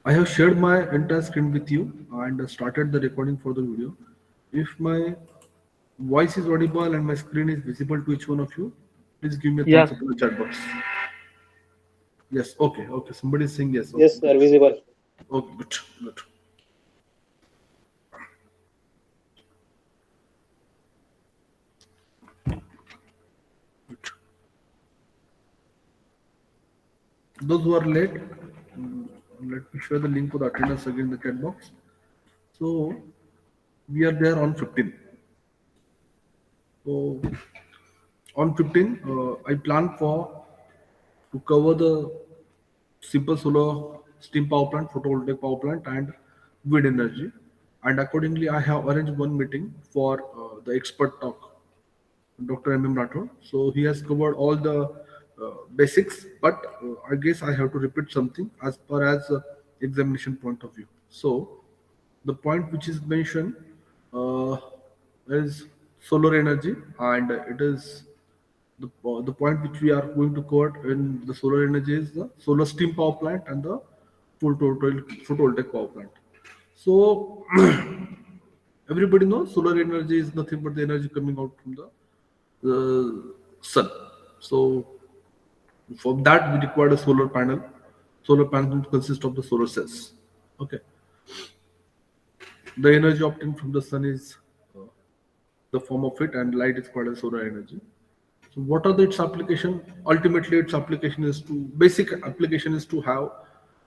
I have shared my entire screen with you and started the recording for the video. If my voice is audible and my screen is visible to each one of you, please give me a thumbs Yes. up in the chat box. Yes, okay, okay. Somebody is saying yes. Okay, Yes, good. sir, visible. Okay, good, good, good. Those who are late, mm, let me share the link for the attendance again in the chat box. So we are there on 15. So on 15, I plan for to cover the simple solar steam power plant, photovoltaic power plant, and wind energy. And accordingly, I have arranged one meeting for the expert talk, Dr. M. Rathod. So he has covered all the basics, but I guess I have to repeat something as far as examination point of view. So the point which is mentioned uh, is solar energy, and it is the point which we are going to cover in the solar energy is the solar steam power plant and the photovoltaic power plant. So everybody knows solar energy is nothing but the energy coming out from the sun. So for that we require a solar panel. Solar panel consists of the solar cells. Okay, the energy obtained from the sun is uh, the form of it, and light is called as solar energy. So what are its application? Ultimately, its application is to basic application is to have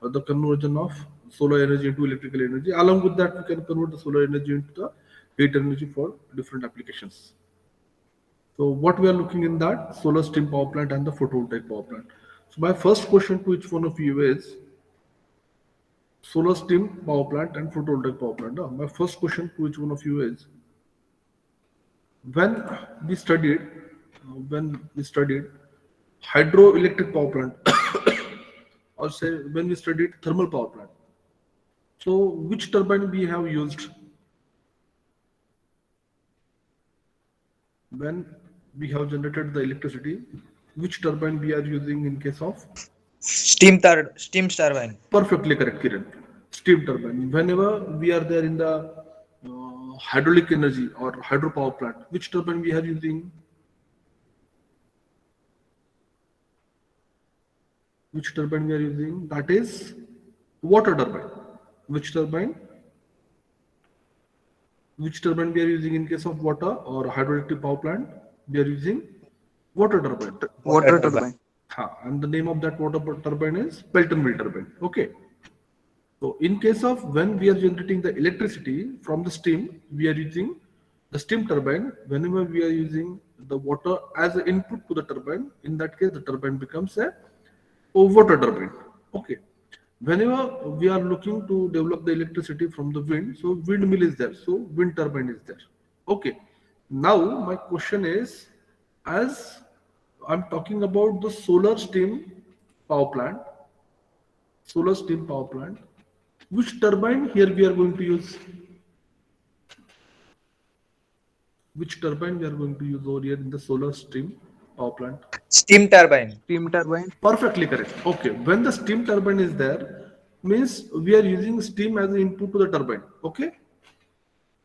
the conversion of solar energy into electrical energy. Along with that, we can convert the solar energy into the heat energy for different applications. So what we are looking in that solar steam power plant and the photovoltaic power plant. So my first question to each one of you is solar steam power plant and photovoltaic power plant. My first question to each one of you is when we studied when we studied hydroelectric power plant or say when we studied thermal power plant. So which turbine we have used when we have generated the electricity? Which turbine we are using in case of? Steam turbine. Perfectly correct, Kiran. Steam turbine. Whenever we are there in the hydraulic energy or hydropower plant, which turbine we are using? Which turbine we are using? That is water turbine. Which turbine? Which turbine we are using in case of water or hydroelectric power plant? We are using water turbine. Water Water turbine. turbine. And the name of that water turbine is Pelton turbine. Okay. So in case of when we are generating the electricity from the steam, we are using the steam turbine. Whenever we are using the water as an input to the turbine, in that case the turbine becomes a water turbine. Okay. Whenever we are looking to develop the electricity from the wind, so windmill is there, so wind turbine is there. Okay. Now my question is, as I'm talking about the solar steam power plant, which turbine here we are going to use? Which turbine we are going to use over here in the solar steam power plant? Steam turbine. Steam turbine. Perfectly correct. Okay, when the steam turbine is there, means we are using steam as an input to the turbine. Okay.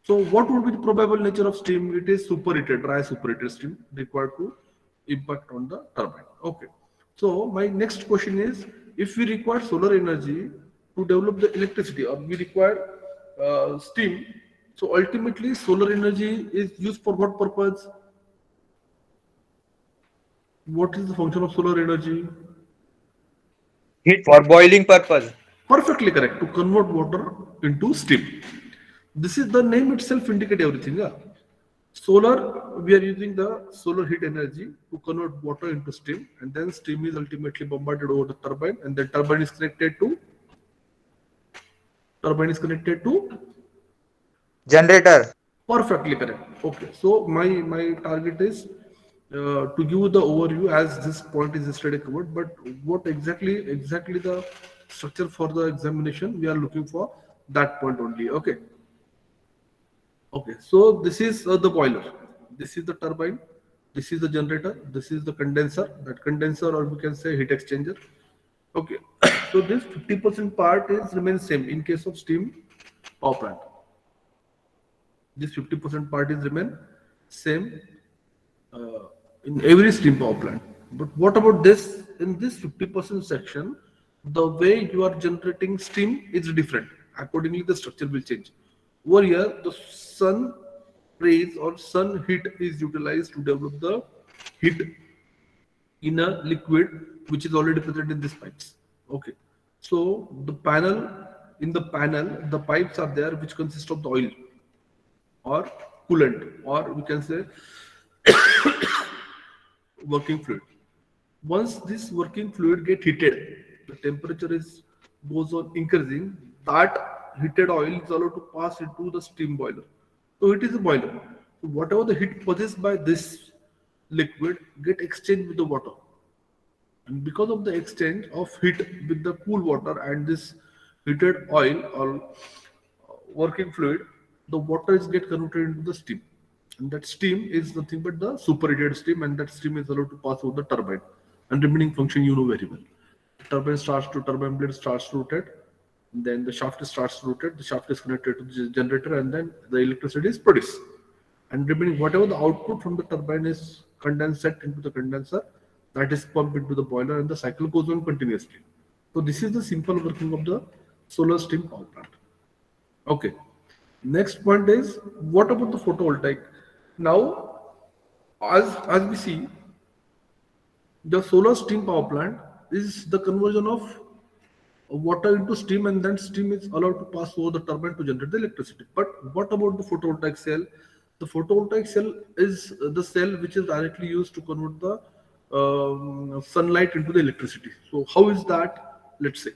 So what would be the probable nature of steam? It is superheated, dry superheated steam required to impact on the turbine. Okay. So my next question is, if we require solar energy to develop the electricity, or we require steam, so ultimately solar energy is used for what purpose? What is the function of solar energy? Heat for boiling purpose. Perfectly correct. To convert water into steam. This is the name itself indicate everything. Yeah? Solar, we are using the solar heat energy to convert water into steam, and then steam is ultimately bombarded over the turbine, and the turbine is connected to Generator. perfectly correct. Okay, so my target is to give the overview as this point is yesterday covered, but what exactly the structure for the examination we are looking for that point only. Okay. Okay, so this is the boiler. This is the turbine. This is the generator. This is the condenser. That condenser, or we can say heat exchanger. Okay. So this 50% part is remains same in case of steam power plant. This 50% part is remain same uh, in every steam power plant. But what about this? In this 50% section, the way you are generating steam is different. Accordingly, the structure will change. Over here, the sun rays or sun heat is utilized to develop the heat in a liquid which is already present in these pipes. Okay. So in the panel, the pipes are there which consist of the oil or coolant, or we can say working fluid. Once this working fluid get heated, the temperature is goes on increasing. That heated oil is allowed to pass into the steam boiler. So it is a boiler. So whatever the heat possessed by this liquid get exchanged with the water, and because of the exchange of heat with the cool water and this heated oil or working fluid, the water is get converted into the steam, and that steam is nothing but the superheated steam, and that steam is allowed to pass over the turbine, and remaining function you know very well. The turbine blade starts to rotate, then the shaft starts to rotate, the shaft is connected to the generator, and then the electricity is produced, and remaining whatever the output from the turbine is condensate into the condenser, that is pumped into the boiler, and the cycle goes on continuously. So this is the simple working of the solar steam power plant. Okay. Next point is, what about the photovoltaic? Now, as we see, the solar steam power plant is the conversion of water into steam, and then steam is allowed to pass over the turbine to generate the electricity. But what about the photovoltaic cell? The photovoltaic cell is the cell which is directly used to convert the sunlight into the electricity. So how is that? Let's say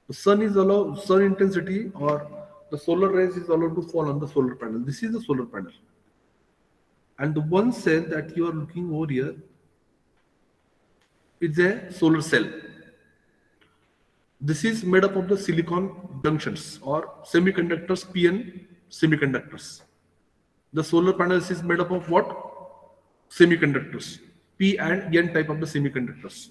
the sun intensity or the solar rays is allowed to fall on the solar panel. This is the solar panel, and the one cell that you are looking over here is a solar cell. This is made up of the silicon junctions or semiconductors, PN semiconductors. The solar panels is made up of what? Semiconductors, P and N type of the semiconductors.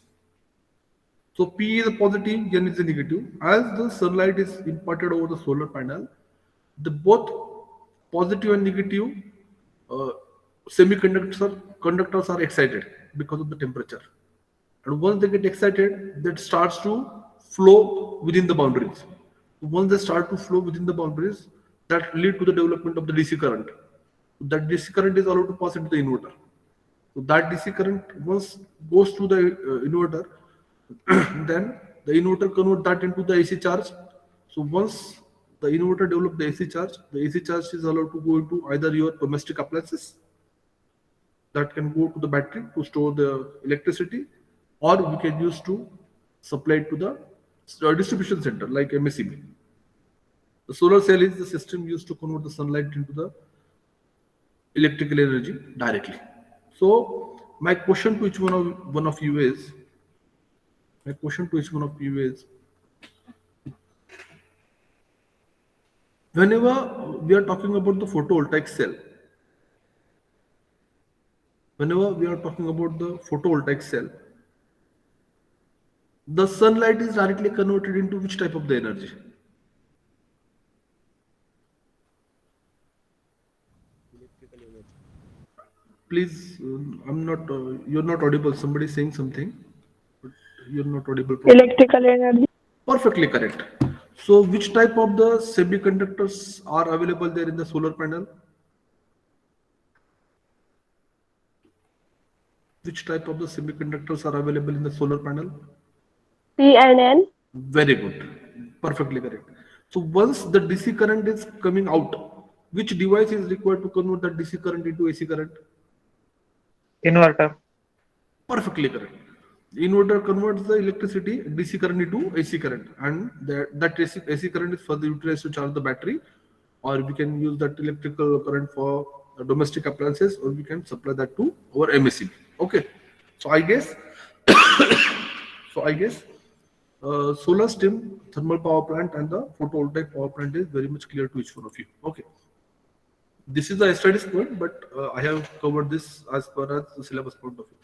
So P is a positive, N is a negative. As the sunlight is imparted over the solar panel, the both positive and negative uh, conductors are excited because of the temperature. And once they get excited, that starts to flow within the boundaries. Once they start to flow within the boundaries, that lead to the development of the DC current. That DC current is allowed to pass into the inverter. So that DC current once goes to the inverter, then the inverter convert that into the AC charge. So once the inverter develop the AC charge is allowed to go into either your domestic appliances that can go to the battery to store the electricity, or we can use to supply it to the distribution center like MSEB. The solar cell is the system used to convert the sunlight into the electrical energy directly. So my question to each one of you is, whenever we are talking about the photovoltaic cell, whenever we are talking about the photovoltaic cell, the sunlight is directly converted into which type of the energy? Please, I'm not. You're not audible. Somebody is saying something, but you're not audible properly. Electrical energy. Perfectly correct. So, which type of the semiconductors are available there in the solar panel? Which type of the semiconductors are available in the solar panel? P and N. Very good. Perfectly correct. So, once the DC current is coming out, which device is required to convert that DC current into AC current? Inverter. Perfectly correct. Inverter converts the electricity DC current into AC current, and that AC current is further utilized to charge the battery, or we can use that electrical current for domestic appliances, or we can supply that to our MSC. Okay, so I guess, solar steam thermal power plant and the photovoltaic power plant is very much clear to each one of you. Okay, this is the studies point, but I have covered this as per as the syllabus point of view.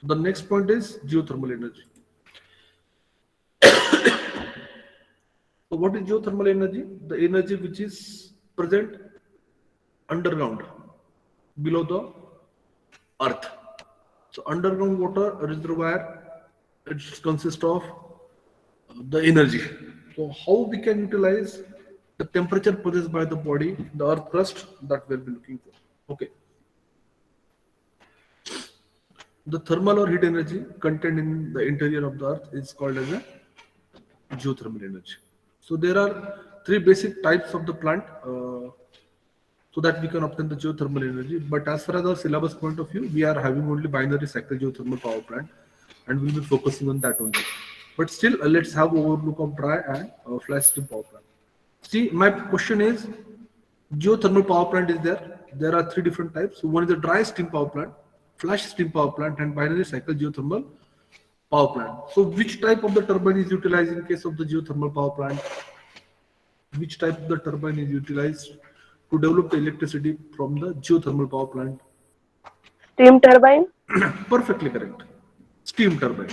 The next point is geothermal energy. So what is geothermal energy? The energy which is present underground, below the earth. So underground water reservoir, it consists of the energy. So how we can utilize the temperature possessed by the body, the earth crust, that we'll be looking for. Okay. The thermal or heat energy contained in the interior of the earth is called as a geothermal energy. So there are three basic types of the plant so that we can obtain the geothermal energy. But as far as our syllabus point of view, we are having only binary cycle geothermal power plant, and we'll be focusing on that only. But still, let's have overlook of dry and flash steam power plant. See, my question is, geothermal power plant is there. There are three different types. One is the dry steam power plant, flash steam power plant, and binary cycle geothermal power plant. So which type of the turbine is utilized in case of the geothermal power plant? Which type of the turbine is utilized to develop the electricity from the geothermal power plant? Steam turbine. Perfectly correct. Steam turbine.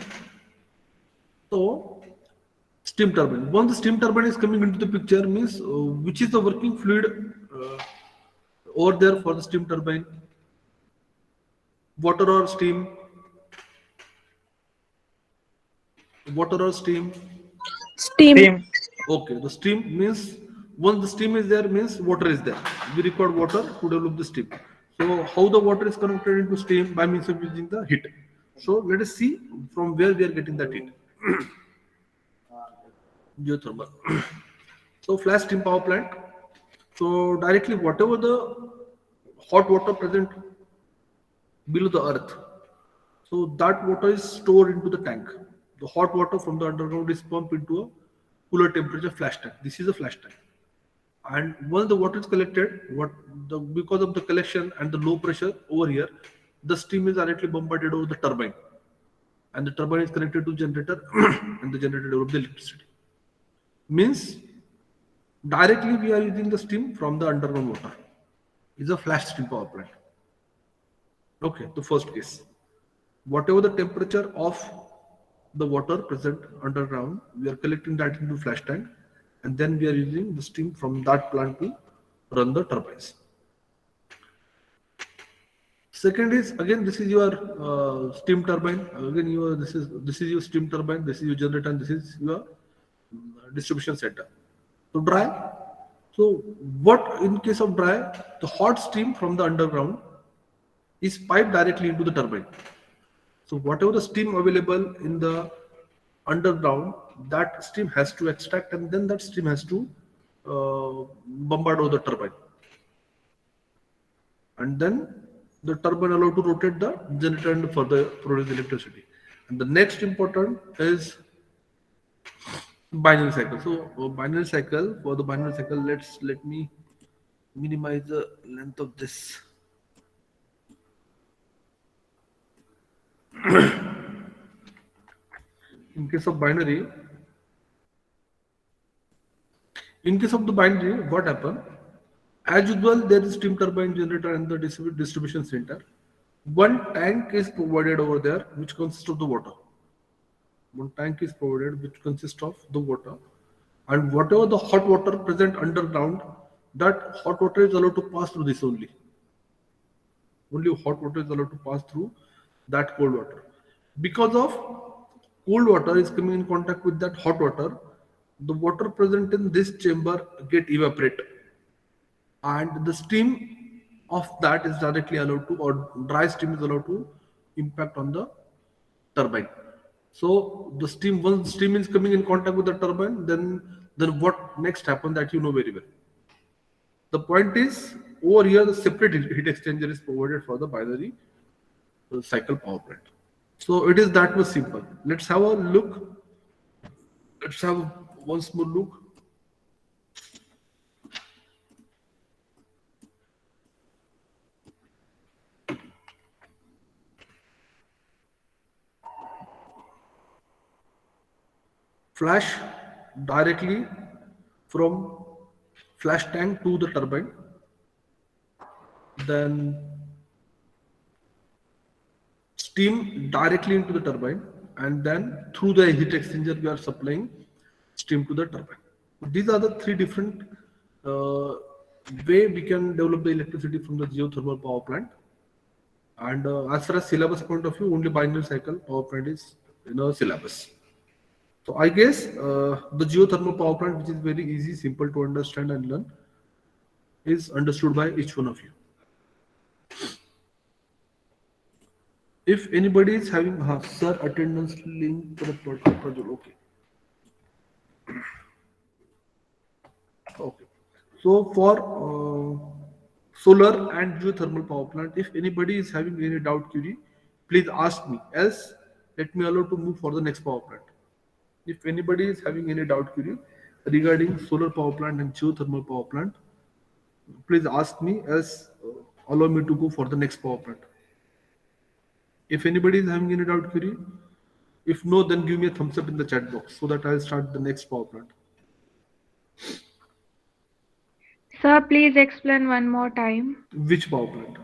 So, steam turbine. Once the steam turbine is coming into the picture, means which is the working fluid over there for the steam turbine? Water or steam? Water or steam? Steam. Steam. Okay, the steam means once the steam is there means water is there. We require water to develop the steam. So how the water is converted into steam by means of using the heat. So let us see from where we are getting that heat. Geothermal. So flash steam power plant. So directly whatever the hot water present below the earth, so that water is stored into the tank. The hot water from the underground is pumped into a cooler temperature flash tank. This is a flash tank. And once the water is collected, because of the collection and the low pressure over here, the steam is directly bombarded over the turbine, and the turbine is connected to generator, and the generator develops the electricity. Means directly we are using the steam from the underground water. It's a flash steam power plant. Okay, the first case. Whatever the temperature of the water present underground, we are collecting that into flash tank, and then we are using the steam from that plant to run the turbines. Second is again, this is your steam turbine. Again, this is your steam turbine. This is your generator, and this is your distribution center. So dry. So what in case of dry, the hot steam from the underground is piped directly into the turbine. So whatever the steam available in the underground, that steam has to extract, and then that steam has to bombard over the turbine, and then the turbine allowed to rotate the generator and further produce electricity. And the next important is binary cycle. So binary cycle, for the binary cycle, let me minimize the length of this. In case of binary, in case of the binary, what happened? As usual, there is steam turbine generator and the distribution center. One tank is provided over there, which consists of the water. One tank is provided, which consists of the water, and whatever the hot water present underground, that hot water is allowed to pass through this only. Only hot water is allowed to pass through that cold water. Because of cold water is coming in contact with that hot water, the water present in this chamber get evaporate, and the steam of that is directly allowed to, or dry steam is allowed to impact on the turbine. So the steam, once steam is coming in contact with the turbine, then what next happens, that you know very well. The point is, over here the separate heat exchanger is provided for the binary cycle power plant. So it is that much simple. Let's have a look. Let's have once more look. Flash directly from flash tank to the turbine, then steam directly into the turbine, and then through the heat exchanger we are supplying steam to the turbine. These are the three different uh, way we can develop the electricity from the geothermal power plant. And as far as syllabus point of view, only binary cycle power plant is in a syllabus. So I guess the geothermal power plant, which is very easy, simple to understand and learn, is understood by each one of you. If anybody is having, sir, attendance link for the project, okay. Okay. So for solar and geothermal power plant, if anybody is having any doubt, query, please ask me. Else, let me allow to move for the next power plant. If anybody is having any doubt, query regarding solar power plant and geothermal power plant, please ask me. Else, allow me to go for the next power plant. If anybody is having any doubt, query, if no, then give me a thumbs up in the chat box so that I'll start the next power plant. Sir, please explain one more time. Which power plant?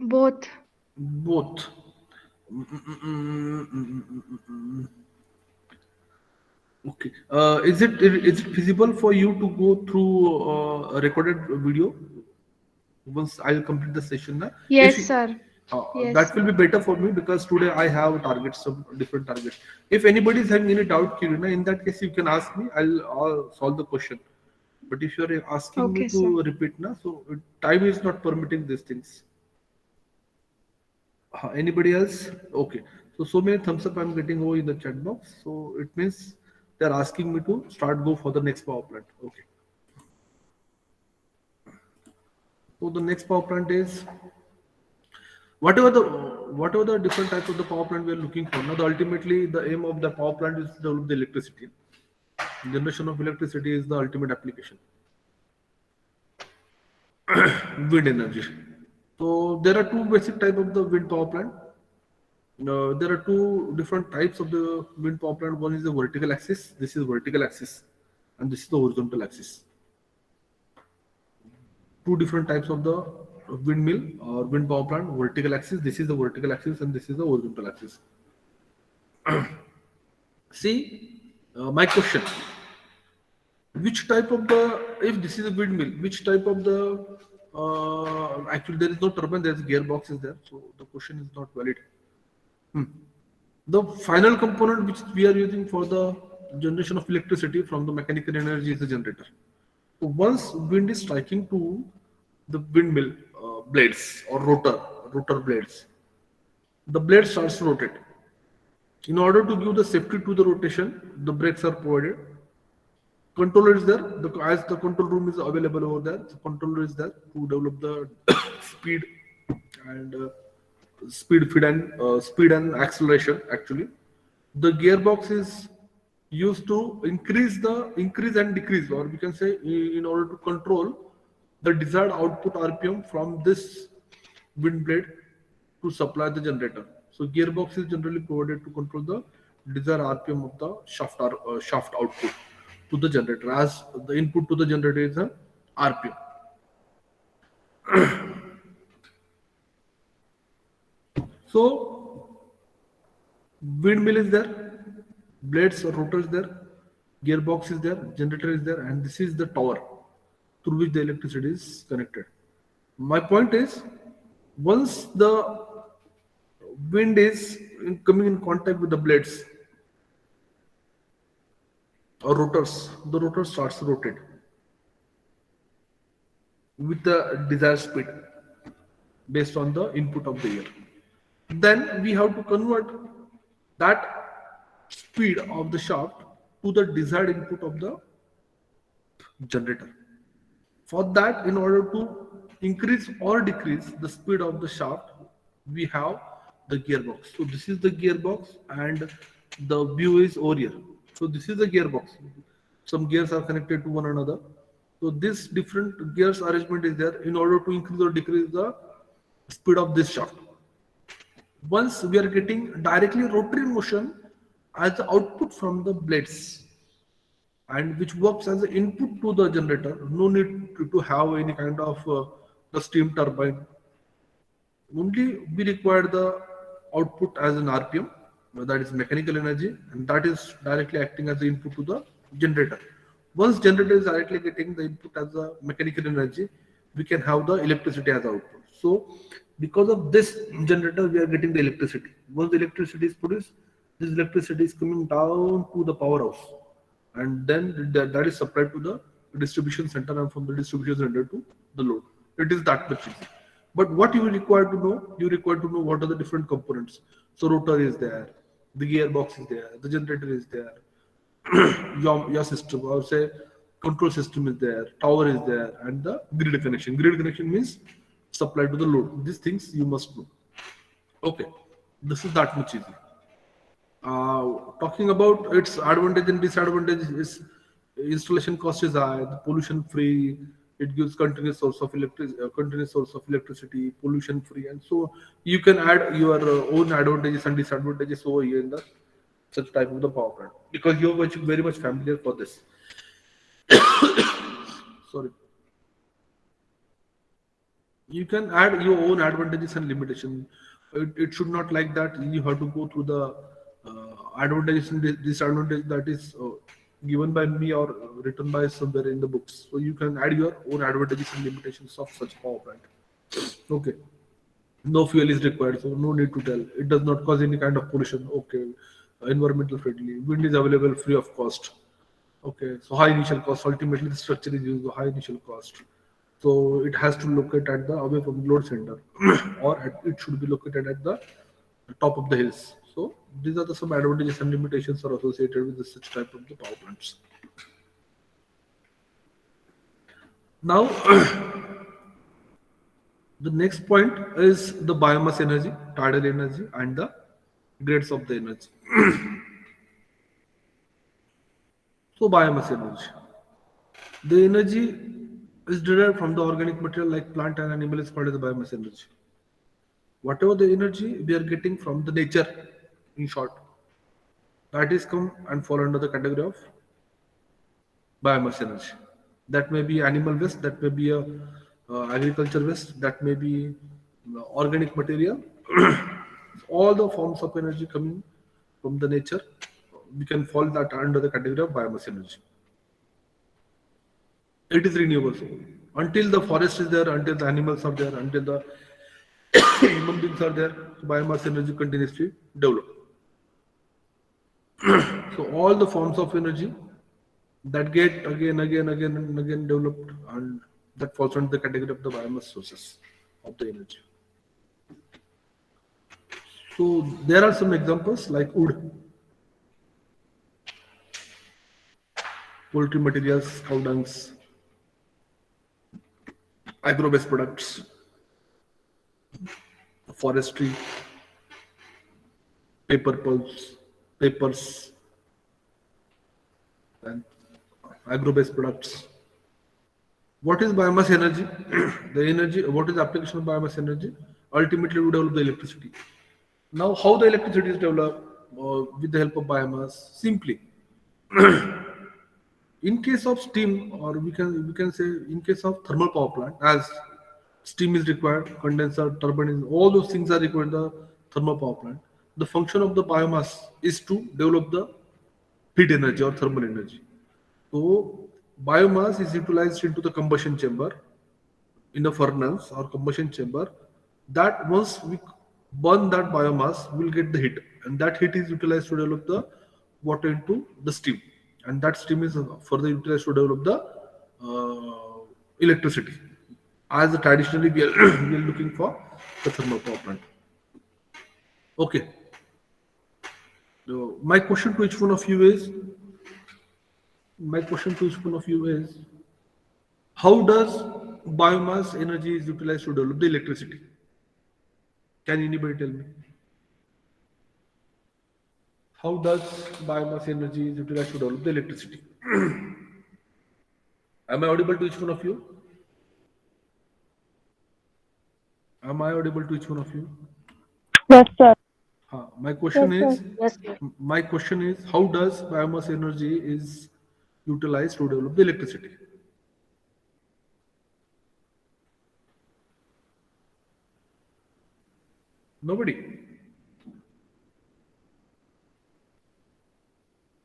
Both. Both. Okay. Is it feasible for you to go through a recorded video once I'll complete the session now? Yes, sir. Yes, That will sir. be better for me because today I have targets, some different targets. If anybody is having any doubt, Kiruna, in that case you can ask me. I'll solve the question. But if you are asking me Okay, sir. to repeat now, so time is not permitting these things. Anybody else? Okay. So many thumbs up I'm getting over in the chat box. So it means they're asking me to start go for the next power plant. Okay. So the next power plant is whatever the different types of the power plant we are looking for. Now, ultimately the aim of the power plant is to develop the electricity. Generation of electricity is the ultimate application. Wind energy. So there are two basic type of the wind power plant. There are two different types of the wind power plant. One is the vertical axis. This is vertical axis, and this is the horizontal axis. Two different types of the windmill or wind power plant. Vertical axis. This is the vertical axis, and this is the horizontal axis. See, my question: which type of the, if this is a windmill, which type of the actually there is no turbine, there is gearbox is there, so the question is not valid. The final component which we are using for the generation of electricity from the mechanical energy is the generator. So once wind is striking to the windmill blades or rotor blades, the blade starts to rotate. In order to give the safety to the rotation, the brakes are provided. Controller is there. As the control room is available over there, the controller is there to develop the speed and speed and acceleration. Actually, the gearbox is used to increase and decrease, or we can say in order to control the desired output RPM from this wind blade to supply the generator. So gearbox is generally provided to control the desired RPM of the shaft output to the generator, as the input to the generator is an RPM. So windmill is there, blades or rotors there, gearbox is there, generator is there, and this is the tower through which the electricity is connected. My point is, once the wind is coming in contact with the blades or rotors, the rotor starts to rotate with the desired speed based on the input of the air. Then we have to convert that speed of the shaft to the desired input of the generator. For that, in order to increase or decrease the speed of the shaft, we have the gearbox. So this is the gearbox, and the view is over here. So this is the gearbox. Some gears are connected to one another. So this different gears arrangement is there in order to increase or decrease the speed of this shaft. Once we are getting directly rotary motion as the output from the blades, and which works as an input to the generator, no need to have any kind of the steam turbine. Only we require the output as an RPM, that is mechanical energy, and that is directly acting as the input to the generator. Once generator is directly getting the input as a mechanical energy, we can have the electricity as output. So because of this generator, we are getting the electricity. Once the electricity is produced, this electricity is coming down to the powerhouse, and then that is supplied to the distribution center, and from the distribution center to the load. It is that much easy. But what you require to know, you require to know what are the different components. So rotor is there, the gearbox is there, the generator is there, your system, or say control system is there, tower is there, and the grid connection. Grid connection means supply to the load. These things you must know. Okay, this is that much easy. Talking about its advantage and disadvantage is installation cost is high, the pollution free, it gives continuous source of electricity, pollution free, and so you can add your own advantages and disadvantages over here in the such type of the power plant, because you're very much familiar for this. Sorry. You can add your own advantages and limitation. It should not like that you have to go through the advantages and disadvantage that is given by me or written by somewhere in the books. So you can add your own advantages and limitations of such power plant. Okay. No fuel is required, so no need to tell. It does not cause any kind of pollution. Okay. Environmental friendly. Wind is available free of cost. Okay, so high initial cost. Ultimately, the structure is used high initial cost. So it has to locate at the away from the load center, or it should be located at the top of the hills. So these are the some advantages and limitations are associated with this such type of the power plants. Now, the next point is the biomass energy, tidal energy, and the grades of the energy. So biomass energy. The energy is derived from the organic material like plant and animal is called as the biomass energy. Whatever the energy we are getting from the nature, in short, that is come and fall under the category of biomass energy. That may be animal waste, that may be a agriculture waste, that may be organic material. All the forms of energy coming from the nature, we can fall that under the category of biomass energy. It is renewable. So until the forest is there, until the animals are there, until the human beings are there, biomass energy continuously develop. So all the forms of energy that get again and again developed, and that falls under the category of the biomass sources of the energy. So there are some examples like wood, poultry materials, cow dungs, agro-based products, forestry, paper pulps, papers, and agro-based products. What is biomass energy? The energy, what is the application of biomass energy? Ultimately, we develop the electricity. Now, how the electricity is developed with the help of biomass? Simply, in case of steam, or we can say in case of thermal power plant, as steam is required, condenser, turbine, all those things are required in the thermal power plant. The function of the biomass is to develop the heat energy or thermal energy. So biomass is utilized into the combustion chamber in a furnace or combustion chamber. That once we burn that biomass, we'll get the heat, and that heat is utilized to develop the water into the steam, and that steam is further utilized to develop the electricity. As traditionally we are, we are looking for the thermal power plant. Okay. So my question to each one of you is, how does biomass energy is utilized to develop the electricity? Can anybody tell me? How does biomass energy is utilized to develop the electricity? Am I audible to each one of you? Am I audible to each one of you? Yes, sir. My question is, Yes, sir. how does biomass energy is utilized to develop the electricity? Nobody.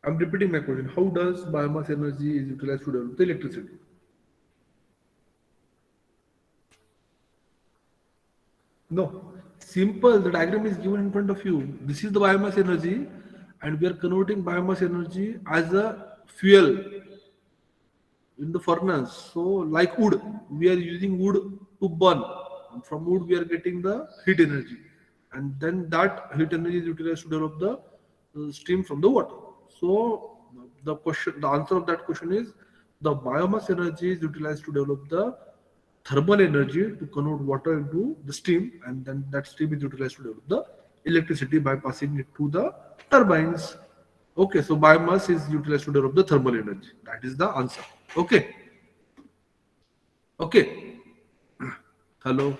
I'm repeating my question. How does biomass energy is utilized to develop the electricity? No, simple. The diagram is given in front of you. This is the biomass energy, and we are converting biomass energy as a fuel in the furnace. So, like wood, we are using wood to burn. From wood, we are getting the heat energy, and then that heat energy is utilized to develop the steam from the water. So, the answer of that question is the biomass energy is utilized to develop the thermal energy to convert water into the steam, and then that steam is utilized to develop the electricity by passing it to the turbines. Okay, so biomass is utilized to develop the thermal energy. That is the answer. Okay, okay. Hello.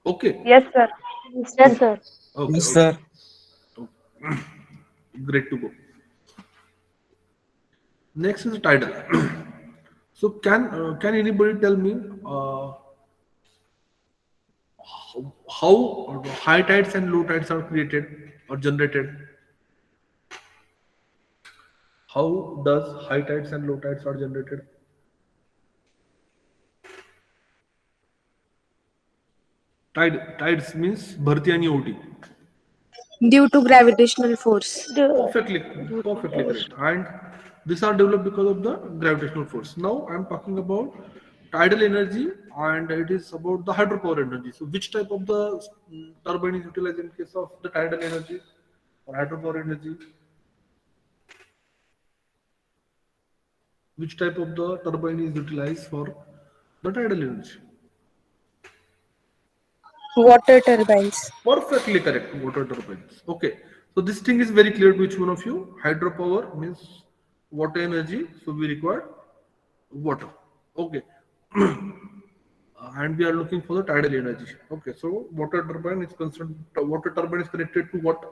Okay, Yes, sir. Yes, okay, sir. okay, Yes, okay. sir. Great to go. Next is tidal. So can anybody tell me how high tides and low tides are created or generated? How does high tides and low tides are generated? Tides means bharti and OT. Due to gravitational force. The, Perfectly, perfectly correct. And these are developed because of the gravitational force. Now I'm talking about tidal energy, and it is about the hydropower energy. So which type of the turbine is utilized in case of the tidal energy or hydropower energy? Which type of the turbine is utilized for the tidal energy? Water turbines. Perfectly correct. Water turbines. Okay. So this thing is very clear to each one of you. Hydropower means water energy. So we require water. Okay. And we are looking for the tidal energy. Okay. So water turbine is concerned. Water turbine is connected to what?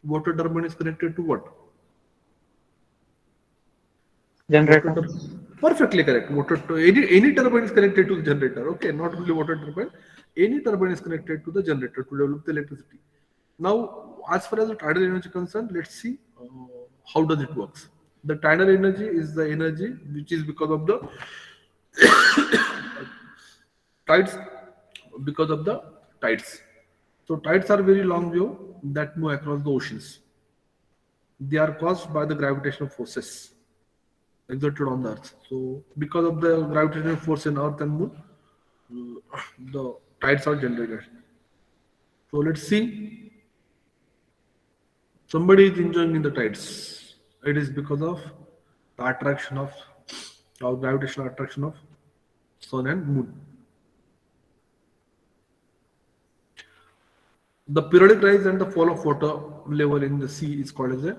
Water turbine is connected to what? Water Generator. turbine. Perfectly correct. Any turbine is connected to the generator. Okay, not only water turbine. Any turbine is connected to the generator to develop the electricity. Now, as far as the tidal energy concerned, let's see how does it works. The tidal energy is the energy which is because of the tides, because of the tides. So tides are very long wave that move across the oceans. They are caused by the gravitational forces exerted on the earth. So because of the gravitational force in earth and moon, the tides are generated. So let's see. Somebody is enjoying in the tides. It is because of the attraction of or gravitational attraction of sun and moon. The periodic rise and the fall of water level in the sea is called as a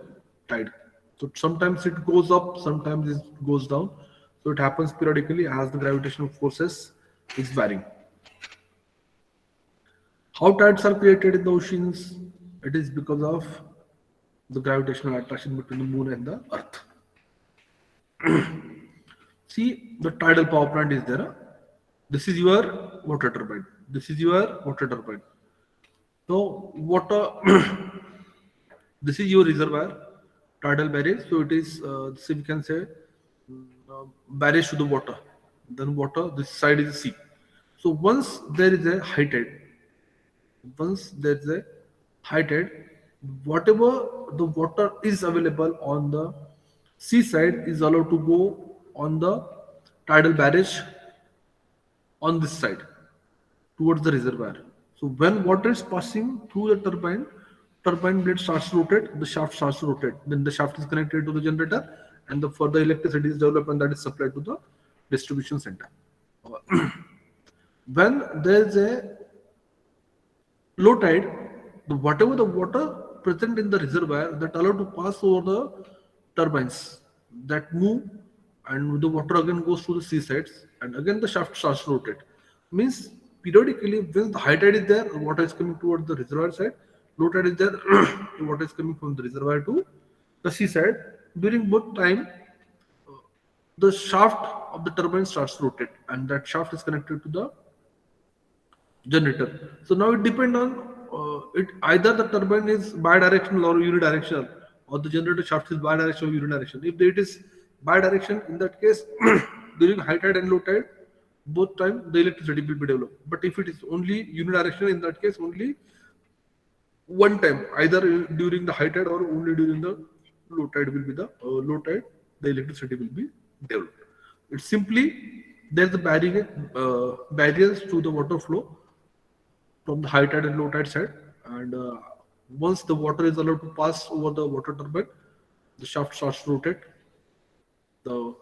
tide. So sometimes it goes up, sometimes it goes down. So it happens periodically as the gravitational forces is varying. How tides are created in the oceans? It is because of the gravitational attraction between the moon and the earth. See, the tidal power plant is there. Huh? This is your water turbine. This is your water turbine. So water, this is your reservoir, tidal barrage. So it is, so we can say, barrage to the water. Then water, this side is the sea. So once there is a high tide, once there is a high tide, whatever the water is available on the seaside is allowed to go on the tidal barrage on this side towards the reservoir. So when water is passing through the turbine, turbine blade starts to rotate, the shaft starts to rotate. Then the shaft is connected to the generator, and the further electricity is developed and that is supplied to the distribution center. When there is a low tide, whatever the water present in the reservoir that allowed to pass over the turbines that move, and the water again goes to the seasides, and again the shaft starts to rotate. Means periodically when the high tide is there, water is coming towards the reservoir side. Low tide is there, the water is coming from the reservoir to the seaside. During both time, the shaft of the turbine starts to rotate, and that shaft is connected to the generator. So now it depends on it either the turbine is bidirectional or unidirectional, or the generator shaft is bidirectional or unidirectional. If it is bidirectional, in that case, during high tide and low tide, both time the electricity will be developed. But if it is only unidirectional, in that case, only one time, either during the high tide or only during the low tide will be the low tide, the electricity will be developed. It's simply there's the barriers to the water flow from the high tide and low tide side, and once the water is allowed to pass over the water turbine, the shaft starts to rotate, the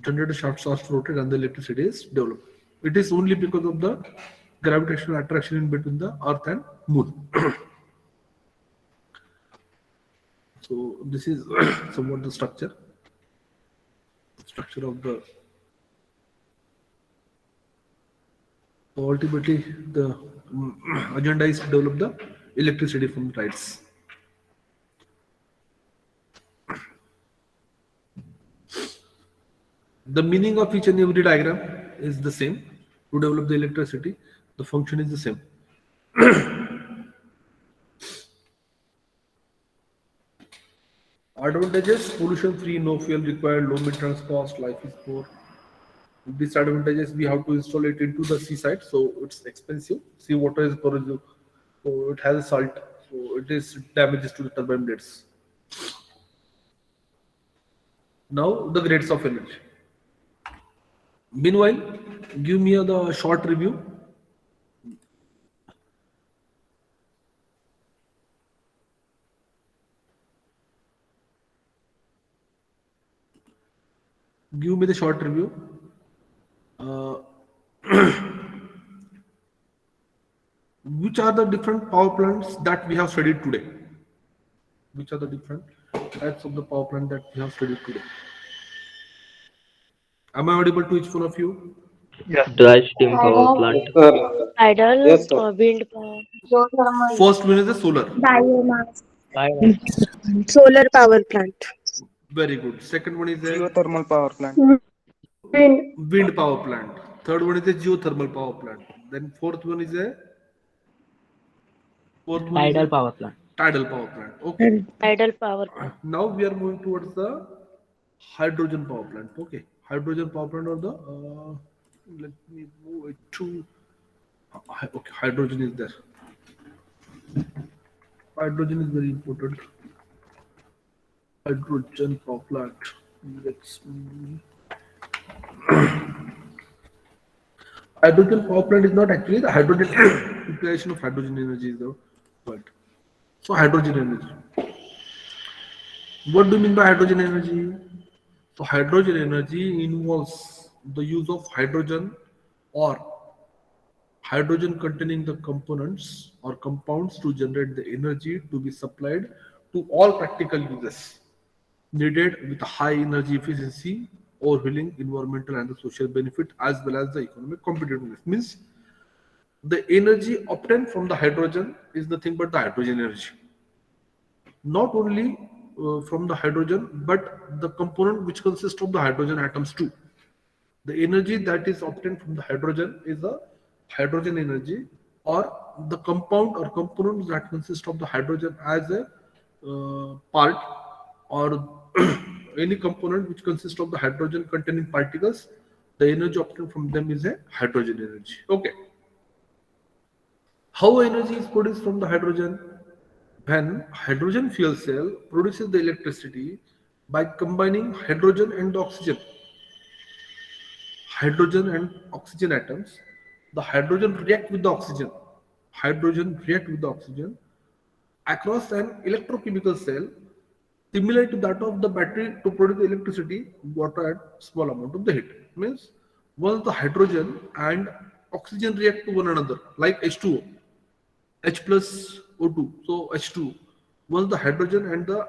generator shaft starts to rotate, and the electricity is developed. It is only because of the gravitational attraction in between the earth and moon. So this is somewhat the structure of the. So ultimately, the agenda is to develop the electricity from the tides. The meaning of each and every diagram is the same. To develop the electricity, the function is the same. Advantages: pollution free, no fuel required, low maintenance cost, life is poor. Disadvantages: we have to install it into the seaside, so it's expensive. Seawater is corrosive, so it has salt, so it is damages to the turbine blades. Now the grades of energy. Meanwhile, give me the short review. Give me the short review. Which are the different power plants that we have studied today? Which are the different types of the power plant that we have studied today? Am I audible to each one of you? Yes. Dry steam power plant. Tidal, Yes, sir. wind power. First one is the solar. Biomass. Solar power plant. Very good. Second one is a Geothermal power plant. Wind. wind power plant. Third one is a geothermal power plant. Then fourth one is a Tidal power plant. tidal power plant. Okay. Tidal power plant. Now we are moving towards the hydrogen power plant. Okay. Hydrogen power plant or the let me move it to okay. Hydrogen is there. Hydrogen is very important. Hydrogen power plant. Let's hydrogen power plant is not actually the hydrogen utilization of hydrogen energy is the point. So hydrogen energy. What do you mean by hydrogen energy? So hydrogen energy involves the use of hydrogen or hydrogen containing the components or compounds to generate the energy to be supplied to all practical uses needed with high energy efficiency, overhauling environmental and the social benefit as well as the economic competitiveness. Means the energy obtained from the hydrogen is nothing but the hydrogen energy. Not only from the hydrogen, but the component which consists of the hydrogen atoms too. The energy that is obtained from the hydrogen is the hydrogen energy, or the compound or components that consist of the hydrogen as a part, or any component which consists of the hydrogen containing particles, the energy obtained from them is a hydrogen energy. Okay. How energy is produced from the hydrogen? When hydrogen fuel cell produces the electricity by combining hydrogen and oxygen. Hydrogen and oxygen atoms, the hydrogen react with the oxygen. Hydrogen react with the oxygen across an electrochemical cell similar to that of the battery to produce the electricity, water at small amount of the heat. Means once the hydrogen and oxygen react to one another, like H2O, H plus O2, so H2. Once the hydrogen and the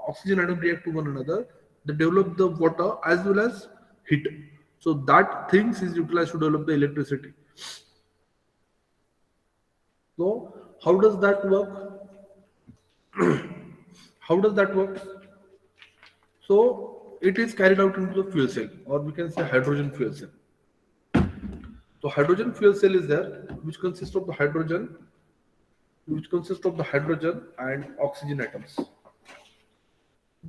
oxygen atom react to one another, they develop the water as well as heat. So that things is utilized to develop the electricity. So how does that work? How does that work? So it is carried out into the fuel cell, or we can say hydrogen fuel cell. So hydrogen fuel cell is there, which consists of the hydrogen which consists of the hydrogen and oxygen atoms.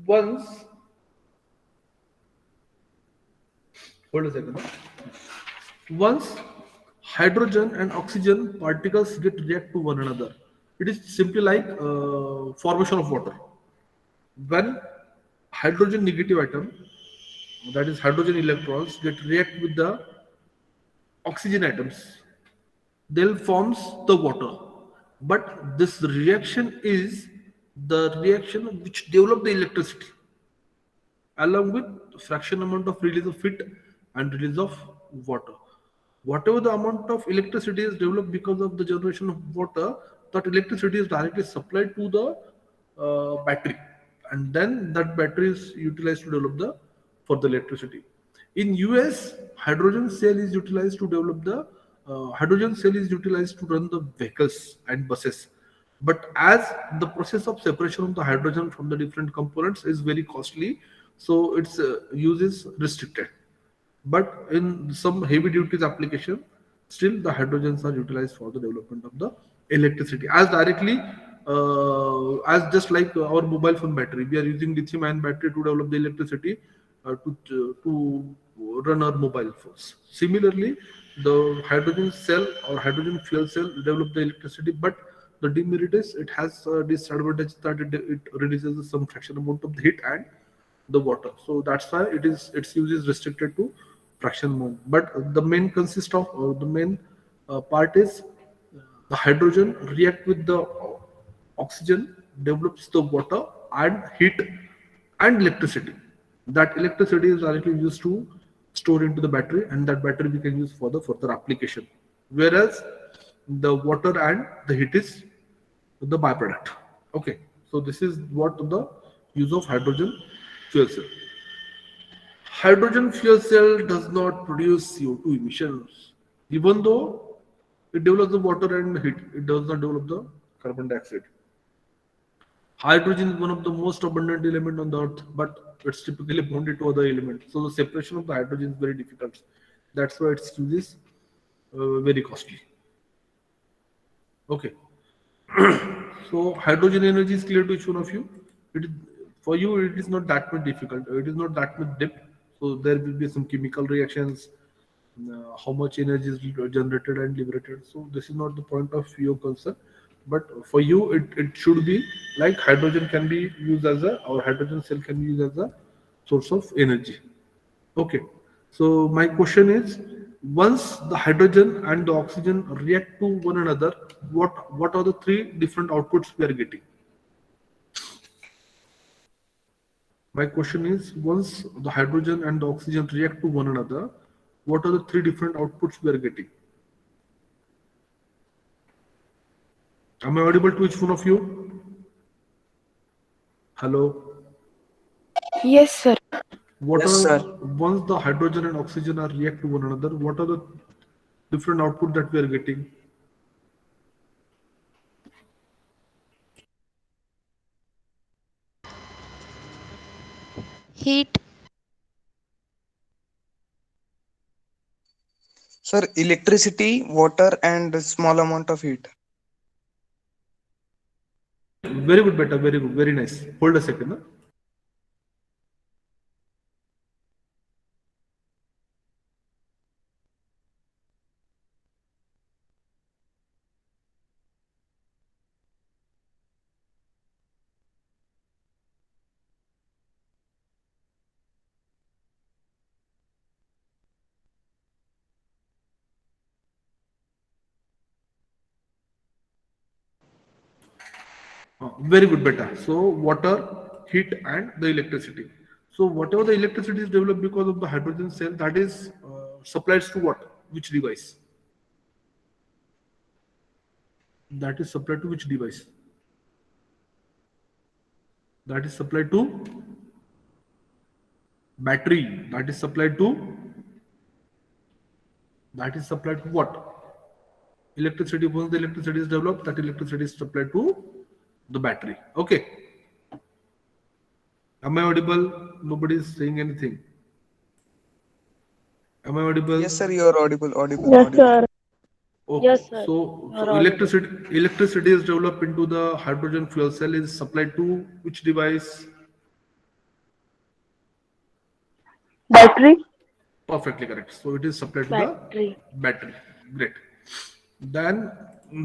Once, hold a second. Once hydrogen and oxygen particles get react to one another, it is simply like formation of water. When hydrogen negative atom, that is hydrogen electrons, get react with the oxygen atoms, they'll forms the water. But this reaction is the reaction which develop the electricity along with fraction amount of release of heat and release of water. Whatever the amount of electricity is developed because of the generation of water, that electricity is directly supplied to the battery, and then that battery is utilized to develop the for the electricity. In US, hydrogen cell is utilized to develop the hydrogen cell is utilized to run the vehicles and buses. But as the process of separation of the hydrogen from the different components is very costly, so its use is restricted. But in some heavy duties application, still the hydrogens are utilized for the development of the electricity as directly as just like our mobile phone battery. We are using lithium ion battery to develop the electricity to run our mobile phones. Similarly, the hydrogen cell or hydrogen fuel cell develop the electricity, but the demerit is it has a disadvantage that it releases some fraction amount of the heat and the water. So that's why its use is restricted to fraction amount. But the main consist of the main part is the hydrogen react with the oxygen, develops the water and heat and electricity. That electricity is directly used to store into the battery, and that battery we can use for the further application. Whereas the water and the heat is the byproduct. Okay, so this is what the use of hydrogen fuel cell. Hydrogen fuel cell does not produce CO2 emissions, even though it develops the water and heat. It does not develop the carbon dioxide. Hydrogen is one of the most abundant element on the earth, but it's typically bonded to other elements. So the separation of the hydrogen is very difficult. That's why its use is very costly. Okay. So hydrogen energy is clear to each one of you. It is, for you, it is not that much difficult. It is not that much depth. So there will be some chemical reactions, how much energy is generated and liberated. So this is not the point of your concern. But for you, it should be like hydrogen can be used as a, or hydrogen cell can be used as a source of energy. Okay. So my question is, once the hydrogen and the oxygen react to one another, what are the three different outputs we are getting? My question is, once the hydrogen and the oxygen react to one another, what are the three different outputs we are getting? Am I audible to each one of you? Hello? Yes, sir. What Yes, are, sir. once the hydrogen and oxygen are react to one another, what are the different output that we are getting? Heat. Sir, electricity, water, and a small amount of heat. Very good, beta. Very good. Very nice. Hold a second. Huh? Very good, beta. So water, heat, and the electricity. So whatever the electricity is developed because of the hydrogen cell, that is supplied to what? Which device? That is supplied to which device? That is supplied to battery. That is supplied to. That is supplied to what? Electricity. Once the electricity is developed, that electricity is supplied to the battery. Okay. Am I audible? Nobody is saying anything. Am I audible? Yes, sir, you are audible, audible, Yes, audible. sir. Okay. Yes, sir. So You're audible. electricity is developed into the hydrogen fuel cell is supplied to which device? Battery. Perfectly correct. So it is supplied to the Battery. battery. Great. Then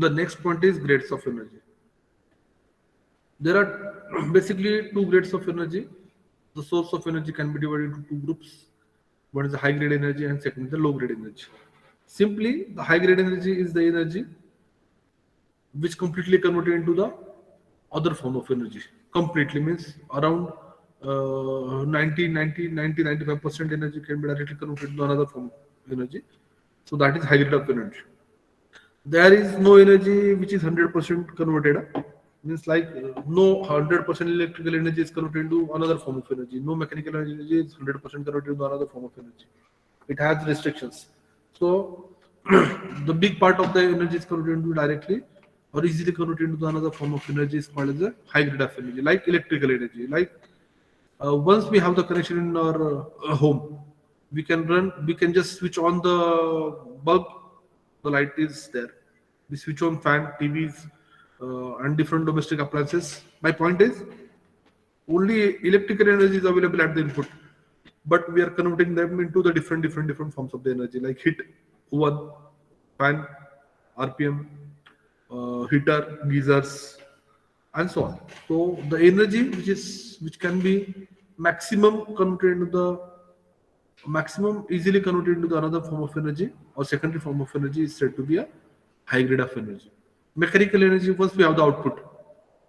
the next point is grades of energy. There are basically two grades of energy. The source of energy can be divided into two groups. One is the high grade energy and second is the low grade energy. Simply, the high grade energy is the energy which completely converted into the other form of energy. Completely means around 95% energy can be directly converted into another form of energy. So that is high grade of energy. There is no energy which is 100% converted. Means like no 100% electrical energy is converted into another form of energy. No mechanical energy is 100% converted into another form of energy. It has restrictions. So the big part of the energy is converted into directly or easily converted into another form of energy is called as a high grade of energy, like electrical energy. Like once we have the connection in our home, we can just switch on the bulb, the light is there. We switch on fan, TVs, and different domestic appliances. My point is, only electrical energy is available at the input, but we are converting them into the different forms of the energy, like heat, oven, fan, RPM, heater, geysers, and so on. So the energy which can be maximum converted into the maximum easily converted into the another form of energy or secondary form of energy is said to be a high grade of energy. Mechanical energy, once we have the output.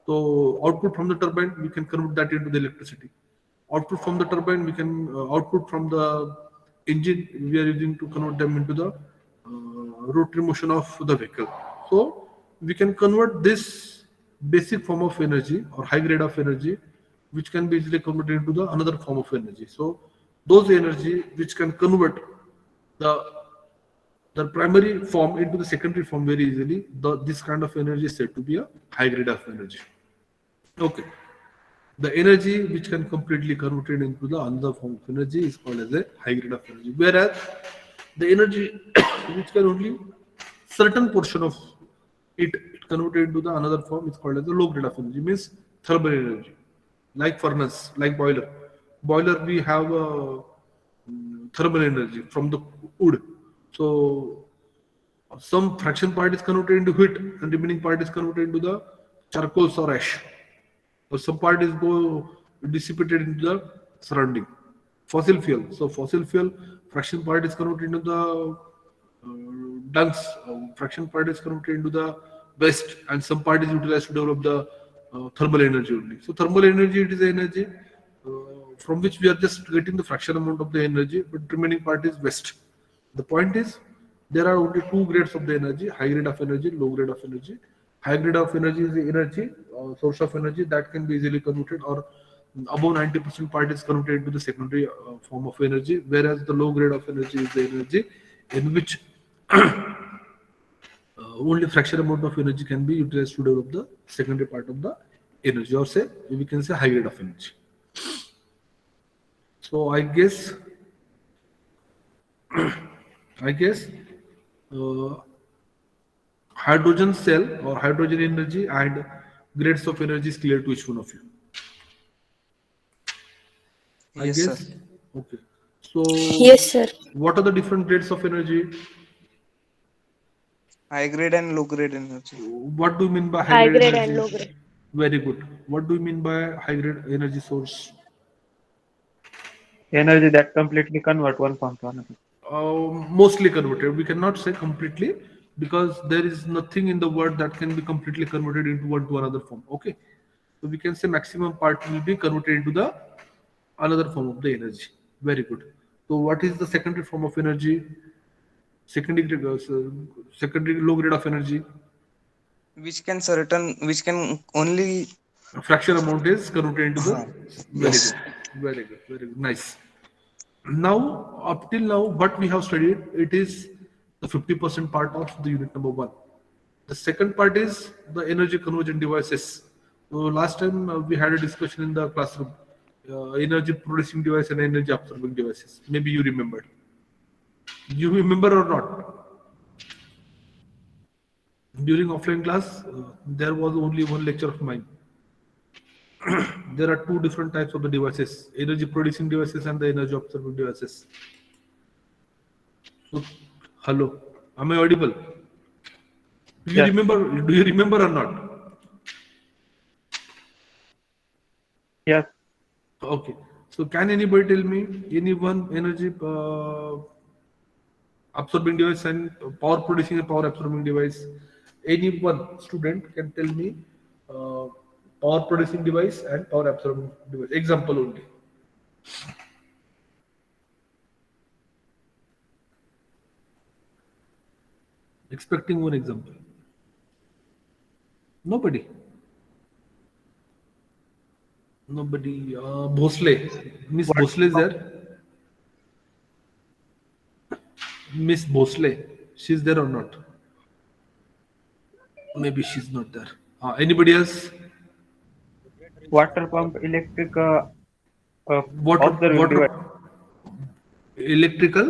So output from the turbine, we can convert that into the electricity. Output from the turbine, we can output from the engine, we are using to convert them into the rotary motion of the vehicle. So we can convert this basic form of energy or high grade of energy, which can be easily converted into the another form of energy. So those energy which can convert the the primary form into the secondary form very easily. This kind of energy is said to be a high grade of energy. Okay. The energy which can completely converted into the another form of energy is called as a high grade of energy. Whereas the energy which can only certain portion of it converted into the another form is called as the low grade of energy. Means thermal energy, like furnace, like boiler. Boiler we have thermal energy from the wood. So some fraction part is converted into heat and remaining part is converted into the charcoals or ash. Or some part is go dissipated into the surrounding. Fossil fuel. So fossil fuel fraction part is converted into the dunks. Fraction part is converted into the waste, and some part is utilized to develop the thermal energy only. So thermal energy, it is energy from which we are just getting the fraction amount of the energy, but remaining part is waste. The point is, there are only two grades of the energy: high grade of energy, low grade of energy. High grade of energy is the energy source of energy that can be easily converted, or above 90% part is converted into the secondary form of energy, whereas the low grade of energy is the energy in which only fraction amount of energy can be utilized to develop the secondary part of the energy, or say we can say high grade of energy. So I guess uh, hydrogen cell or hydrogen energy and grades of energy is clear to each one of you. I Yes, sir. guess. Okay. So Yes, sir. what are the different grades of energy? High grade and low grade energy. What do you mean by high High grade grade and low energy? grade. Very good. What do you mean by high grade energy source? Energy that completely convert one form to another. Mostly converted. We cannot say completely because there is nothing in the word that can be completely converted into one to another form. Okay. So we can say maximum part will be converted into the another form of the energy. Very good. So what is the secondary form of energy? Secondary low grade of energy. Which can only A fraction amount is converted into the. Very yes. good. Very good. Very good. Nice. Now, up till now, what we have studied, it is the 50% part of the unit number one. The second part is the energy conversion devices. So last time we had a discussion in the classroom, energy producing device and energy absorbing devices. Maybe you remembered. You remember or not? during offline class, there was only one lecture of mine. There are two different types of the devices: energy producing devices and the energy absorbing devices. So, hello, am I audible? Do you Yes. remember? Do you remember or not? Yes. Okay. So, can anybody tell me any one energy absorbing device and power producing and power absorbing device? Any one student can tell me uh, power producing device and power absorbing device. Example only. Expecting one example. Nobody. Nobody. Bhosle. Miss What? Bhosle is there? Miss Bhosle. She's there or not? Maybe she's not there. Anybody else? Water pump, electric observing Water, device. electrical,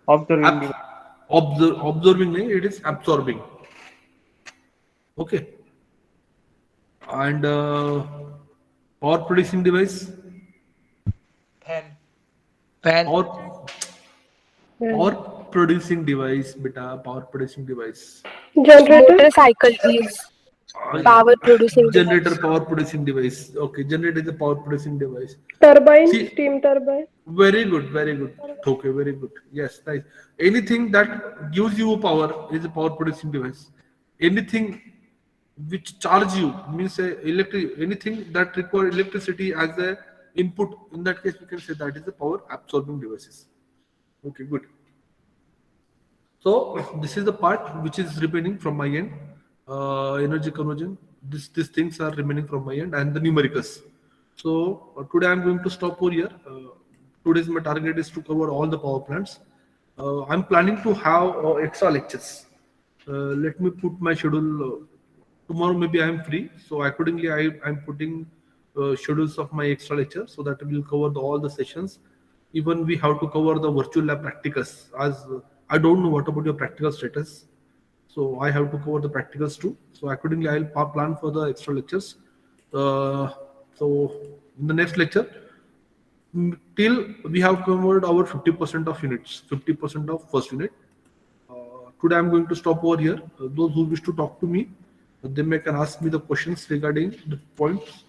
Observing device. observing, it is absorbing. Okay. And power producing device Fan. or power producing device, beta, power producing device. Generator. Motorcycle is power producing Generator, device. power producing device. Okay, generator is a power producing device. Turbine, See, steam turbine. very good, very good. Okay, very good. Yes, nice. Anything that gives you power is a power producing device. Anything which charge you means anything that require electricity as a input. In that case, we can say that is a power absorbing devices. Okay, good. So this is the part which is remaining from my end. Energy conversion. These things are remaining from my end and the numericals. So today I'm going to stop over here. Today's my target is to cover all the power plants. I'm planning to have extra lectures. Let me put my schedule. Tomorrow maybe I'm free, so accordingly I'm putting schedules of my extra lecture so that we'll cover all the sessions. Even we have to cover the virtual lab practicals. As I don't know what about your practical status, so I have to cover the practicals too. So accordingly, I'll plan for the extra lectures. So in the next lecture, till we have covered our 50% of units, 50% of first unit. Today I'm going to stop over here. Those who wish to talk to me, they may can ask me the questions regarding the points